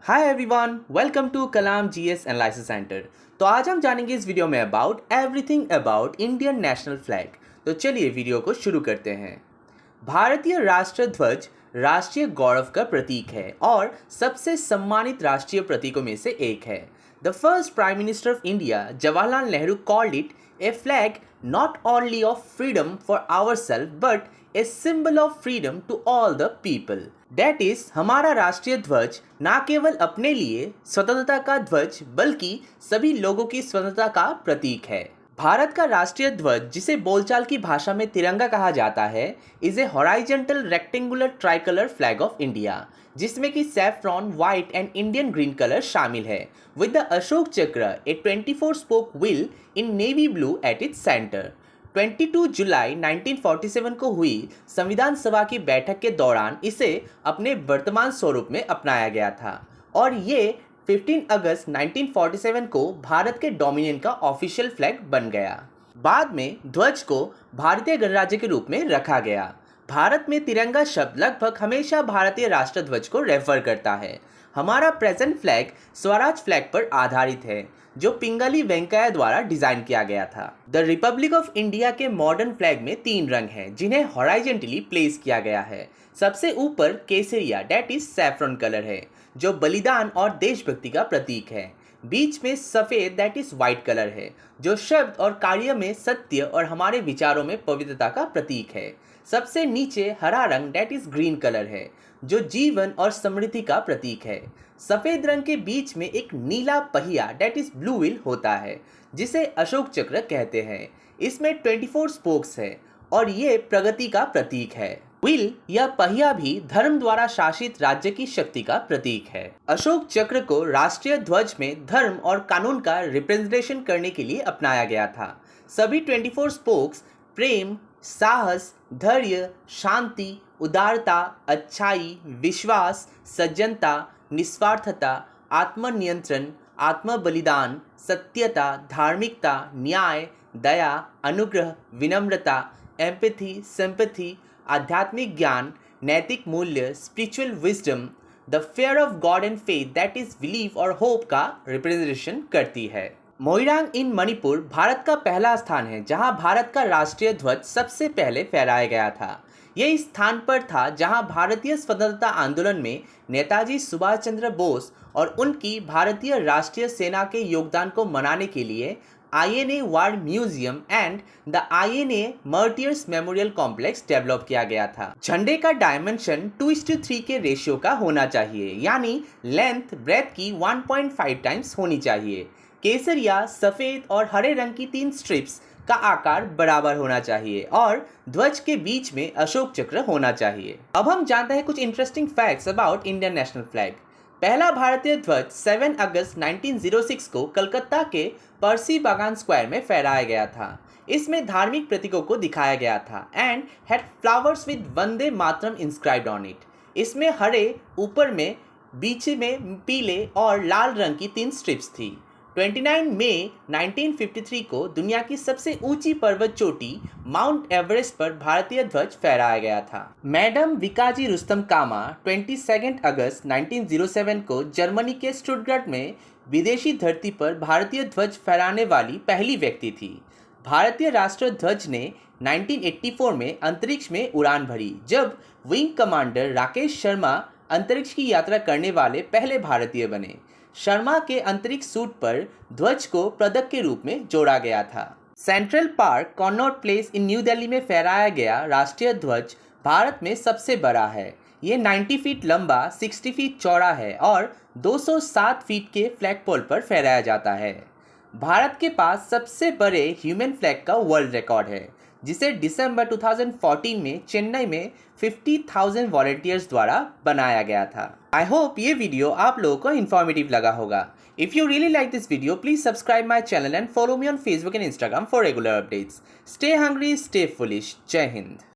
Hi everyone, welcome to Kalam GS analysis centre. तो आज हम जानेंगे इस वीडियो में about everything about Indian national flag. तो चलिए वीडियो को शुरू करते हैं। भारतीय राष्ट्र ध्वज राष्ट्रीय गौरव का प्रतीक है और सबसे सम्मानित राष्ट्रीय प्रतीकों में से एक है। The first prime minister of India Jawaharlal Nehru called it A flag not only of freedom for ourselves but a symbol of freedom to all the people. That is, हमारा राष्ट्रीय ध्वज ना केवल अपने लिए स्वतंत्रता का ध्वज बल्कि सभी लोगों की स्वतंत्रता का प्रतीक है। भारत का राष्ट्रीय ध्वज, जिसे बोलचाल की भाषा में तिरंगा कहा जाता है, is a horizontal rectangular tricolour flag of India, जिसमें कि saffron, white and Indian green colour शामिल है, विद द अशोक चक्र ए 24 spoke wheel in navy blue at its centre. 22 जुलाई 1947 को हुई संविधान सभा की बैठक के दौरान इसे अपने वर्तमान स्वरूप में अपनाया गया था और ये 15 अगस्त 1947 को भारत के डोमिनियन का ऑफिशियल फ्लैग बन गया। बाद में ध्वज को भारतीय गणराज्य के रूप में रखा गया। भारत में तिरंगा शब्द लगभग हमेशा भारतीय राष्ट्र ध्वज को रेफर करता है। हमारा प्रेजेंट फ्लैग स्वराज फ्लैग पर आधारित है, जो पिंगली वेंकैया द्वारा डिजाइन किया गया था। द रिपब्लिक ऑफ इंडिया के मॉडर्न फ्लैग में 3 रंग हैं, जिन्हें हॉराइजेंटली प्लेस किया गया है। सबसे ऊपर केसरिया दैट इज सैफ्रॉन कलर है, जो बलिदान और देशभक्ति का प्रतीक है। बीच में सफ़ेद दैट इज वाइट कलर है, जो शब्द और कार्य में सत्य और हमारे विचारों में पवित्रता का प्रतीक है। सबसे नीचे हरा रंग दैट इज ग्रीन कलर है, जो जीवन और समृद्धि का प्रतीक है। सफ़ेद रंग के बीच में एक नीला पहिया दैट इज ब्लू व्हील होता है, जिसे अशोक चक्र कहते हैं। इसमें 24 स्पोक्स है और ये प्रगति का प्रतीक है। व्हील या पहिया भी धर्म द्वारा शासित राज्य की शक्ति का प्रतीक है। अशोक चक्र को राष्ट्रीय ध्वज में धर्म और कानून का रिप्रेजेंटेशन करने के लिए अपनाया गया था। सभी 24 स्पोक्स प्रेम, साहस, धैर्य, शांति, उदारता, अच्छाई, विश्वास, सज्जनता, निस्वार्थता, आत्मनियंत्रण, आत्म बलिदान, सत्यता, धार्मिकता, न्याय, दया, अनुग्रह, विनम्रता, एम्पैथी, सिंपैथी, आध्यात्मिक ज्ञान, नैतिक मूल्य, spiritual wisdom, the fair of God and faith that is belief और होप का रिप्रेजेंटेशन करती है। मोइरांग इन मणिपुर भारत का पहला स्थान है जहां भारत का राष्ट्रीय ध्वज सबसे पहले फहराया गया था। यह इस स्थान पर था जहां भारतीय स्वतंत्रता आंदोलन में नेताजी सुभाष चंद्र बोस और उनकी भारतीय राष्ट्रीय सेना के योगदान को मनाने के लिए INA war museum and the INA martyrs memorial complex develop किया गया था। झंडे का डायमेंशन 2:3 के रेशियो का होना चाहिए, यानी लेंथ ब्रेथ की 1.5 टाइम्स होनी चाहिए। केसरिया, सफ़ेद और हरे रंग की 3 स्ट्रिप्स का आकार बराबर होना चाहिए और ध्वज के बीच में अशोक चक्र होना चाहिए। अब हम जानते हैं कुछ interesting facts about Indian national flag. पहला भारतीय ध्वज 7 अगस्त 1906 को कलकत्ता के पर्सी बागान स्क्वायर में फहराया गया था। इसमें धार्मिक प्रतीकों को दिखाया गया था and had flowers with Vande Mataram inscribed on it. इसमें हरे, ऊपर में, बीच में पीले और लाल रंग की 3 स्ट्रिप्स थी। 29 मई 1953 को दुनिया की सबसे ऊंची पर्वत चोटी माउंट एवरेस्ट पर भारतीय ध्वज फहराया गया था। मैडम विकाजी रुस्तम कामा 22 अगस्त 1907 को जर्मनी के स्टुटगार्ट में विदेशी धरती पर भारतीय ध्वज फहराने वाली पहली व्यक्ति थी। भारतीय राष्ट्र ध्वज ने 1984 में अंतरिक्ष में उड़ान भरी, जब विंग कमांडर राकेश शर्मा अंतरिक्ष की यात्रा करने वाले पहले भारतीय बने। शर्मा के अंतरिक्ष सूट पर ध्वज को पदक के रूप में जोड़ा गया था। Central park Connaught place in new Delhi में फहराया गया राष्ट्रीय ध्वज भारत में सबसे बड़ा है। ये 90 फीट लंबा, 60 फीट चौड़ा है और 207 फीट के फ्लैग पोल पर फहराया जाता है। भारत के पास सबसे बड़े ह्यूमन फ्लैग का वर्ल्ड रिकॉर्ड है, जिसे दिसंबर 2014 में चेन्नई में 50,000 वॉलंटियर्स द्वारा बनाया गया था। आई होप ये वीडियो आप लोगों को इन्फॉर्मेटिव लगा होगा। If you really like this video, please subscribe my channel and follow me on Facebook and Instagram for regular updates. Stay hungry, stay foolish. जय हिंद।